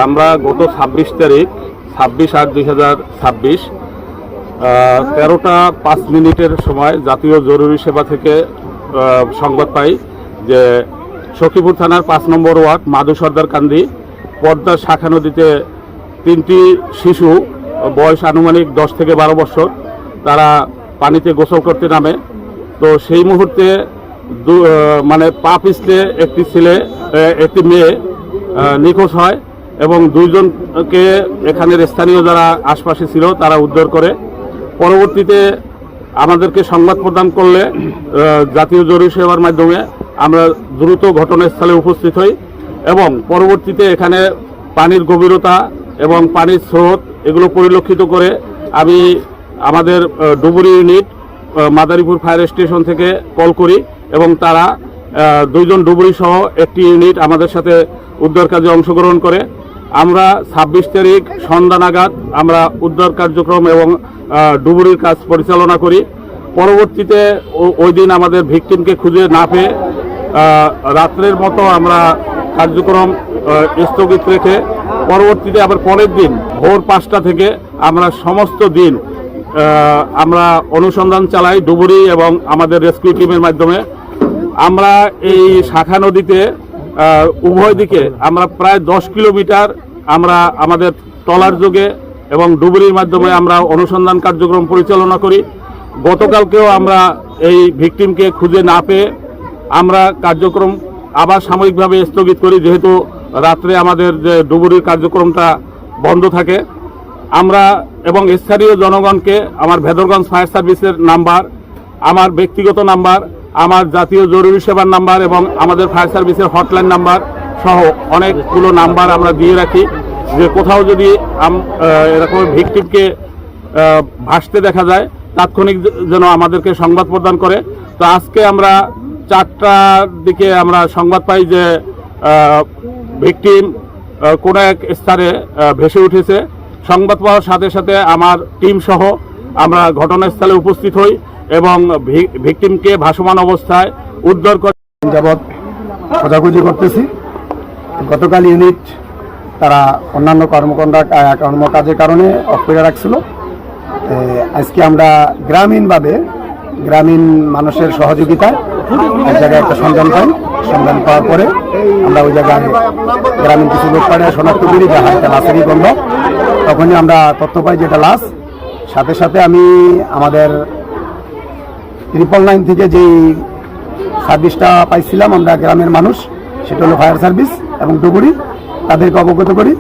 আমরা গত 26 তারিখ 26/8/2026 13টা 5 মিনিটের সময় জাতীয় জরুরি সেবা থেকে সংবাদ পাই যে সখীপুর থানার 5 নম্বর ওয়ার্ড মাধু সর্দার কান্দি পদ্মা শাখা নদীতে 3টি শিশু বয়স আনুমানিক 10 থেকে 12 বছর তারা পানিতে গোসল করতে নামে। তো সেই মুহূর্তে মানে পা পিছলে একটি মেয়ে নিখোঁজ হয় এবং 2 জনকে এখানের স্থানীয় যারা আশপাশে ছিল তারা উদ্ধার করে। পরবর্তীতে আমাদেরকে সংবাদ প্রদান করলে জাতীয় জরুরি সেবার মাধ্যমে আমরা দ্রুত ঘটনাস্থলে উপস্থিত হই এবং পরবর্তীতে এখানে পানির গভীরতা এবং পানির স্রোত এগুলো পরিলক্ষিত করে আমি আমাদের ডুবুরি ইউনিট মাদারীপুর ফায়ার স্টেশন থেকে কল করি এবং তারা 2 জন ডুবুরি সহ একটি ইউনিট আমাদের সাথে উদ্ধার কাজে অংশগ্রহণ করে। আমরা 26 তারিখ সন্ধ্যা নাগাদ আমরা উদ্ধার কার্যক্রম এবং ডুবুরির কাজ পরিচালনা করি। পরবর্তীতে ওই দিন আমাদের ভিকটিমকে খুঁজে না পেয়ে রাত্রের মতো আমরা কার্যক্রম স্থগিত রেখে পরবর্তীতে আবার পরের দিন ভোর 5টা থেকে আমরা সমস্ত দিন আমরা অনুসন্ধান চালাই ডুবুরি এবং আমাদের রেস্কিউ টিমের মাধ্যমে। আমরা এই শাখা নদীতে উভয় দিকে আমরা প্রায় 10 কিলোমিটার আমরা আমাদের ট্রলার যোগে এবং ডুবুরির মাধ্যমে আমরা অনুসন্ধান কার্যক্রম পরিচালনা করি। গতকালকেও আমরা এই ভিকটিমকে খুঁজে না পেয়ে আমরা কার্যক্রম আবার সাময়িকভাবে স্থগিত করি, যেহেতু রাত্রে আমাদের যে ডুবুরির কার্যক্রমটা বন্ধ থাকে। আমরা এবং স্থানীয় জনগণকে আমার ভেদরগঞ্জ ফায়ার সার্ভিসের নাম্বার, আমার ব্যক্তিগত নাম্বার, আমার জাতীয় জরুরি সেবার নাম্বার এবং আমাদের ফায়ার সার্ভিসের হটলাইন নাম্বার সহ অনেকগুলো নাম্বার আমরা দিয়ে রাখি, যে কোথাও যদি এরকম ভিকটিমকে ভাসতে দেখা যায় তাৎক্ষণিক যেন আমাদেরকে সংবাদ প্রদান করে। তো আজকে আমরা 4টার দিকে আমরা সংবাদ পাই যে ভিকটিম কোনো এক স্থানে ভেসে উঠেছে। সংবাদ পাওয়ার সাথে সাথে আমার টিম সহ আমরা ঘটনাস্থলে উপস্থিত হই এবং ভিকটিমকে ভাসমান অবস্থায় উদ্ধার করে যাবৎ খোঁজাখুঁজি করতেছি। গতকাল ইউনিট তারা অন্যান্য কর্মকাজের কারণে অফ করে রাখছিল। আজকে আমরা গ্রামীণ মানুষের সহযোগিতায় এক জায়গায় একটা সন্ধান পাই। সন্ধান পাওয়ার পরে আমরা ওই জায়গায় গ্রামীণ কিছু লোক পাড়ে শনাক্ত করি যে একটা লাশেরই গন্ধ। তখনই আমরা তথ্য পাই যেটা লাশ। সাথে সাথে আমি আমাদের 999 থেকে যেই সার্ভিসটা পাইছিলাম আমরা গ্রামের মানুষ, সেটা হলো ফায়ার সার্ভিস এবং ডুবুরি, তাদেরকে অবগত করি।